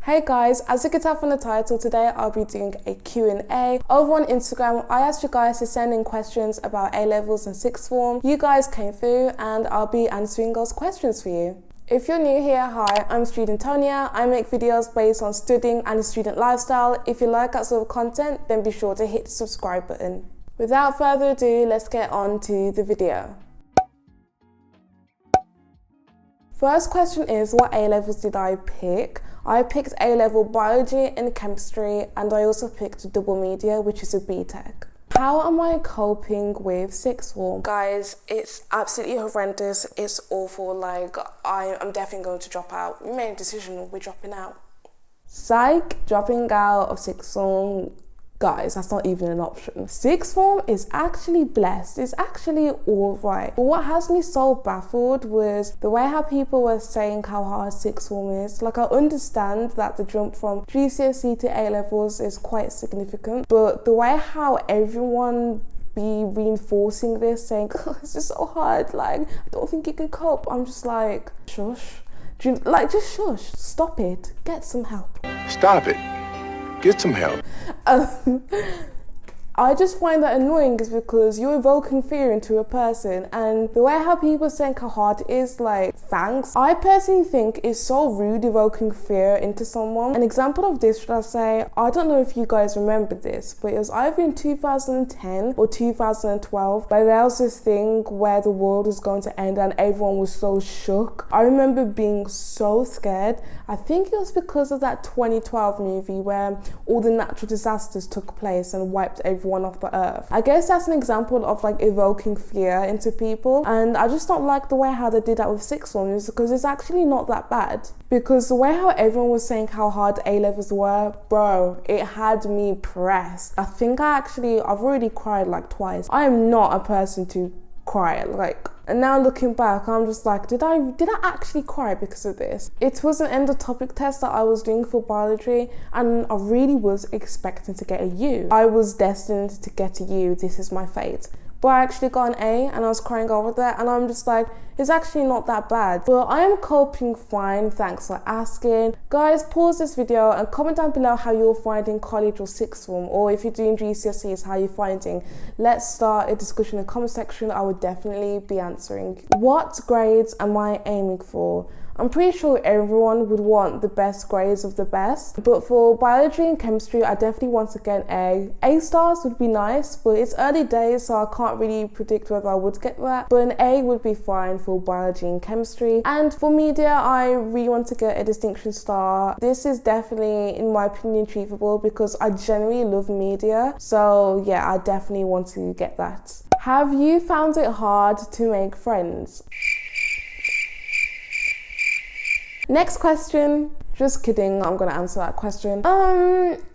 Hey guys, as you can tell from the title, today I'll be doing a Q&A. Over on Instagram, I asked you guys to send in questions about A-levels and sixth form. You guys came through and I'll be answering those questions for you. If you're new here, hi, I'm STUDENTONIA. I make videos based on studying and the student lifestyle. If you like that sort of content, then be sure to hit the subscribe button. Without further ado, let's get on to the video. First question is, what A-levels did I pick? I picked A-level biology and chemistry, and I also picked double media, which is a BTech. How am I coping with sixth form? Guys, it's absolutely horrendous. It's awful. Like, I'm definitely going to drop out. We made a decision, we're dropping out. Psych, dropping out of sixth form. Guys, that's not even an option. Sixth form is actually blessed. It's actually alright. But what has me so baffled was the way how people were saying how hard sixth form is. Like, I understand that the jump from GCSE to A-levels is quite significant, but the way how everyone be reinforcing this, saying, oh, it's just so hard, like, I don't think you can cope. I'm just like, shush. Just shush. Stop it. Get some help. Stop it. Get some help. I just find that annoying is because you're evoking fear into a person, and the way how people saying how hard it is, like, thanks. I personally think it's so rude evoking fear into someone. An example of this, should I say, I don't know if you guys remember this, but it was either in 2010 or 2012, but there was this thing where the world was going to end and everyone was so shook. I remember being so scared. I think it was because of that 2012 movie where all the natural disasters took place and wiped everyone off the earth. I guess that's an example of like evoking fear into people, and I just don't like the way how they did that with sixth form, because it's actually not that bad. Because the way how everyone was saying how hard A-levels were, bro, it had me pressed. I think I've already cried like twice. I am not a person to cry, like, and now looking back, I'm just like, did I actually cry because of this? It was an end of topic test that I was doing for biology, and I really was expecting to get a U. I was destined to get a U. This is my fate. But I actually got an A, and I was crying over that, and I'm just like, it's actually not that bad. But I am coping fine, thanks for asking. Guys, pause this video and comment down below how you're finding college or sixth form, or if you're doing GCSEs, how you're finding. Let's start a discussion in the comment section. I would definitely be answering. What grades am I aiming for? I'm pretty sure everyone would want the best grades of the best, but for biology and chemistry, I definitely want to get an A. A-stars would be nice, but it's early days, so I can't really predict whether I would get that, but an A would be fine for biology and chemistry. And for media, I really want to get a distinction star. This is definitely, in my opinion, achievable because I generally love media, so yeah, I definitely want to get that. Have you found it hard to make friends? Next question. Just kidding, I'm gonna answer that question.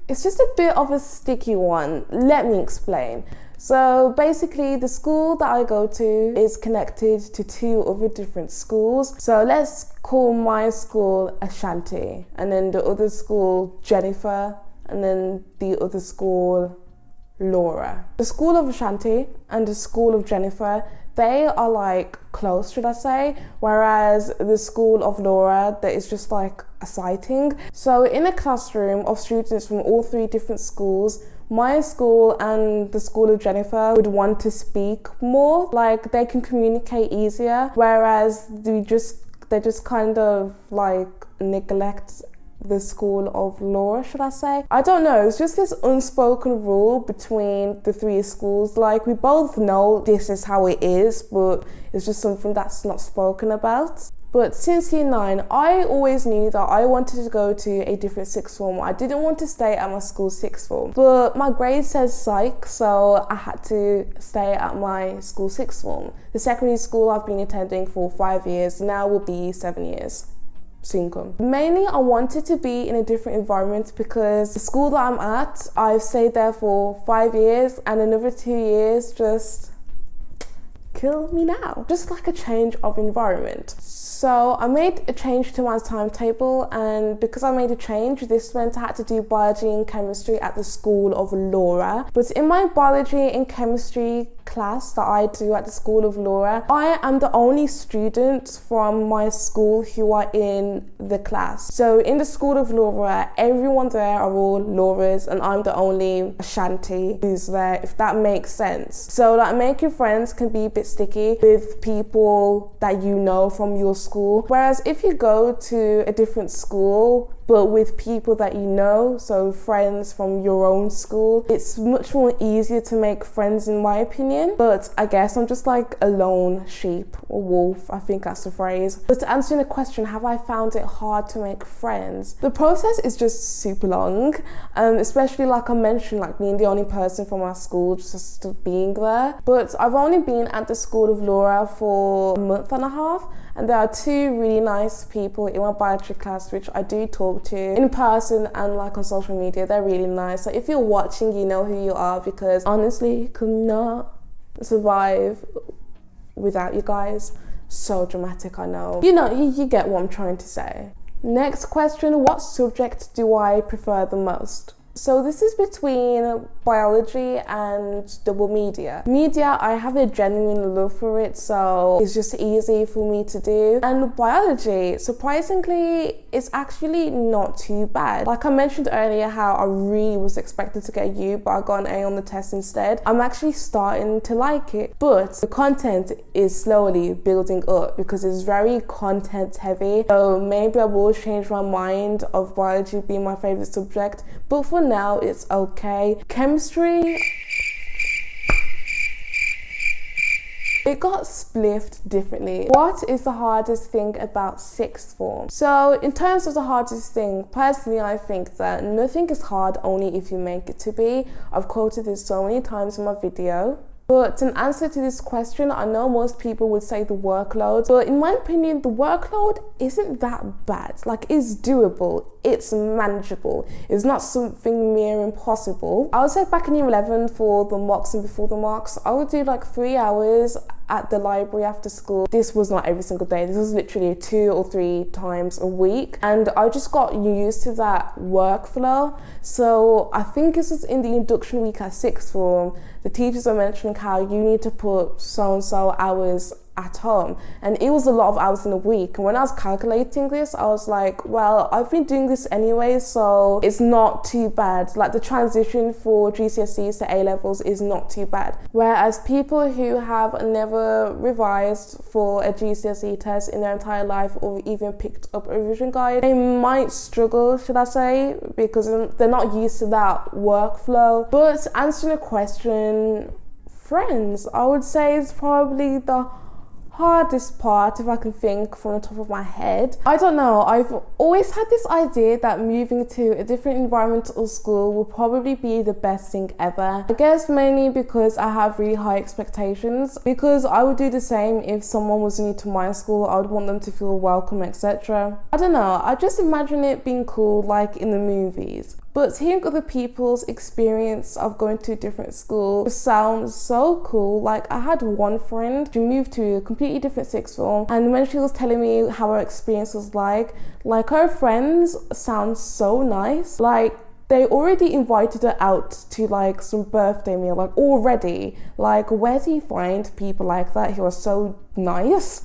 It's just a bit of a sticky one. Let me explain. So basically, the school that I go to is connected to two other different schools. So let's call my school Ashanti, and then the other school Jennifer, and then the other school Laura. The school of Ashanti and the school of Jennifer, they are like close, should I say, whereas the school of Laura, that is just like a sighting. So in a classroom of students from all three different schools, my school and the school of Jennifer would want to speak more, like they can communicate easier, whereas they just kind of like neglect the school of Laura, should I say. I don't know, it's just this unspoken rule between the three schools. Like, we both know this is how it is, but it's just something that's not spoken about. But since year 9, I always knew that I wanted to go to a different sixth form. I didn't want to stay at my school's sixth form, but my grade says psych, so I had to stay at my school's sixth form. The secondary school I've been attending for 5 years, now will be 7 years. Soon come. Mainly, I wanted to be in a different environment because the school that I'm at, I've stayed there for 5 years, and another 2 years just kill me now. Just like a change of environment. So I made a change to my timetable, and because I made a change, this meant I had to do biology and chemistry at the school of Laura. But in my biology and chemistry class that I do at the School of Law, I am the only student from my school who are in the class. So in the School of Law, everyone there are all lawyers and I'm the only Ashanti who's there, if that makes sense. So like making friends can be a bit sticky with people that you know from your school. Whereas if you go to a different school but with people that you know, so friends from your own school, it's much more easier to make friends in my opinion. But I guess I'm just like a lone sheep or wolf, I think that's the phrase. But to answer the question, have I found it hard to make friends? The process is just super long, especially like I mentioned, like being the only person from our school just being there. But I've only been at the School of Law for a month and a half, and there are two really nice people in my biology class which I do talk to in person and like on social media. They're really nice. So if you're watching, you know who you are, because honestly, could not survive without you guys. So dramatic, I know. You get what I'm trying to say. Next question, what subject do I prefer the most? So this is between biology and double media. Media, I have a genuine love for it, so it's just easy for me to do. And biology, surprisingly, it's actually not too bad. Like I mentioned earlier how I really was expected to get a U, but I got an A on the test instead. I'm actually starting to like it, but the content is slowly building up because it's very content heavy. So maybe I will change my mind of biology being my favorite subject, but for now it's okay. Chemistry, it got spliffed differently. What is the hardest thing about sixth form? So in terms of the hardest thing, personally I think that nothing is hard only if you make it to be. I've quoted this so many times in my video. But in answer to this question, I know most people would say the workload, but in my opinion, the workload isn't that bad. Like, it's doable, it's manageable, it's not something mere impossible. I would say back in year 11 for the mocks and before the mocks, I would do like 3 hours at the library after school. This was not every single day, this was literally 2 or 3 times a week, and I just got used to that workflow. So I think this was in the induction week at sixth form, the teachers were mentioning how you need to put so and so hours at home, and it was a lot of hours in a week. And when I was calculating this, I was like, well, I've been doing this anyway, so it's not too bad. Like the transition for GCSEs to A levels is not too bad. Whereas people who have never revised for a GCSE test in their entire life or even picked up a revision guide, they might struggle, should I say, because they're not used to that workflow. But answering the question, friends, I would say is probably the hardest part, if I can think from the top of my head. I don't know, I've always had this idea that moving to a different environmental school will probably be the best thing ever. I guess mainly because I have really high expectations, because I would do the same if someone was new to my school. I would want them to feel welcome, etc. I don't know, I just imagine it being cool like in the movies. But hearing other people's experience of going to a different school sounds so cool. Like I had one friend, she moved to a completely different sixth form, and when she was telling me how her experience was like her friends sound so nice. Like they already invited her out to like some birthday meal, like already. Like where do you find people like that who are so nice?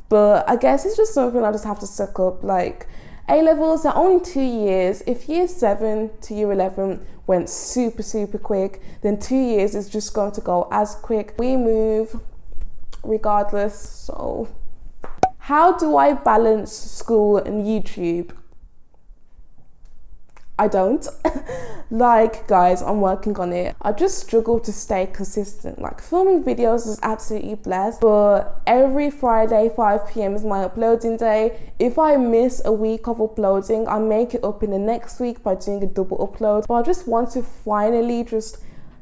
But I guess it's just something I just have to suck up. Like A-levels are only 2 years. If year 7 to year 11 went super quick, then 2 years is just going to go as quick. We move regardless. So how do I balance school and YouTube? I don't. Like, guys, I'm working on it. I just struggle to stay consistent. Like, filming videos is absolutely blessed, but every Friday 5 p.m. is my uploading day. If I miss a week of uploading, I make it up in the next week by doing a double upload. But I just want to finally just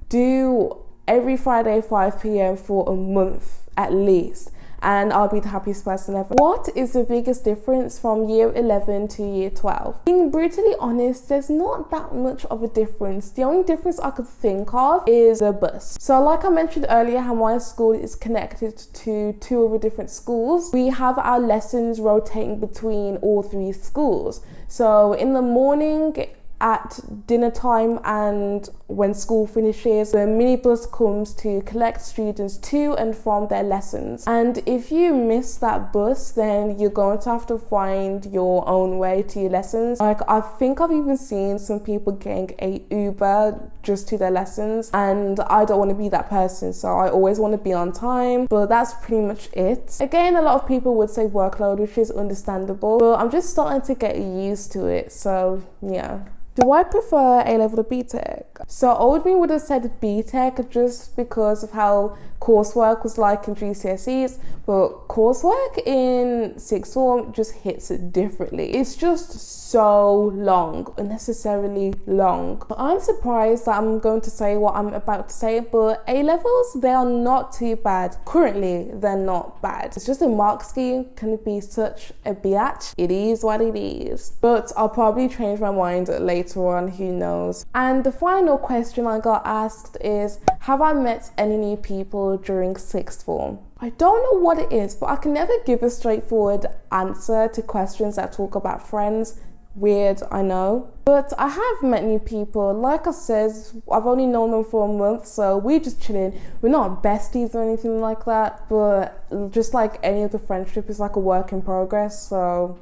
do every Friday 5 p.m. for a month at least, and I'll be the happiest person ever. What is the biggest difference from year 11 to year 12? Being brutally honest, there's not that much of a difference. The only difference I could think of is the bus. So like I mentioned earlier, how my school is connected to 2 other different schools, we have our lessons rotating between all 3 schools. So in the morning, at dinner time and when school finishes, the minibus comes to collect students to and from their lessons. And if you miss that bus, then you're going to have to find your own way to your lessons. Like, I think I've even seen some people getting a Uber just to their lessons, and I don't want to be that person, so I always want to be on time. But that's pretty much it. Again, a lot of people would say workload, which is understandable, but I'm just starting to get used to it, so yeah. Do I prefer A-level to BTech? So old me would have said BTech just because of how coursework was like in GCSEs, but coursework in sixth form just hits it differently. It's just so long, unnecessarily long. I'm surprised that I'm going to say what I'm about to say, but A-levels, they are not too bad. Currently, they're not bad. It's just a mark scheme can be such a biatch. It is what it is. But I'll probably change my mind later on, who knows. And the final question I got asked is, have I met any new people during sixth form? I don't know what it is, but I can never give a straightforward answer to questions that talk about friends. Weird, I know. But I have met new people. Like I said, I've only known them for a month, so we're just chilling. We're not besties or anything like that, but just like any other friendship, is like a work in progress, so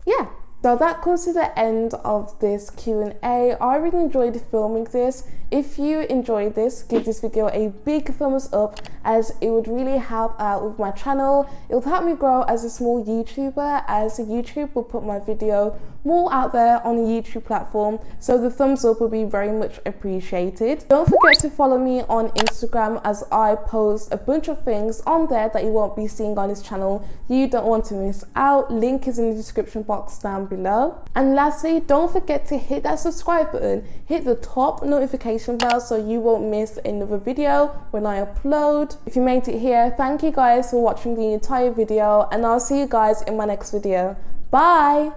yeah. So that comes to the end of this Q&A. I really enjoyed filming this. If you enjoyed this, give this video a big thumbs up, as it would really help out with my channel. It will help me grow as a small YouTuber, as YouTube will put my video more out there on the YouTube platform, so the thumbs up will be very much appreciated. Don't forget to follow me on Instagram, as I post a bunch of things on there that you won't be seeing on this channel. You don't want to miss out. Link is in the description box down below. And lastly, don't forget to hit that subscribe button, hit the top notification bell so you won't miss another video when I upload. If you made it here, thank you guys for watching the entire video, and I'll see you guys in my next video. Bye!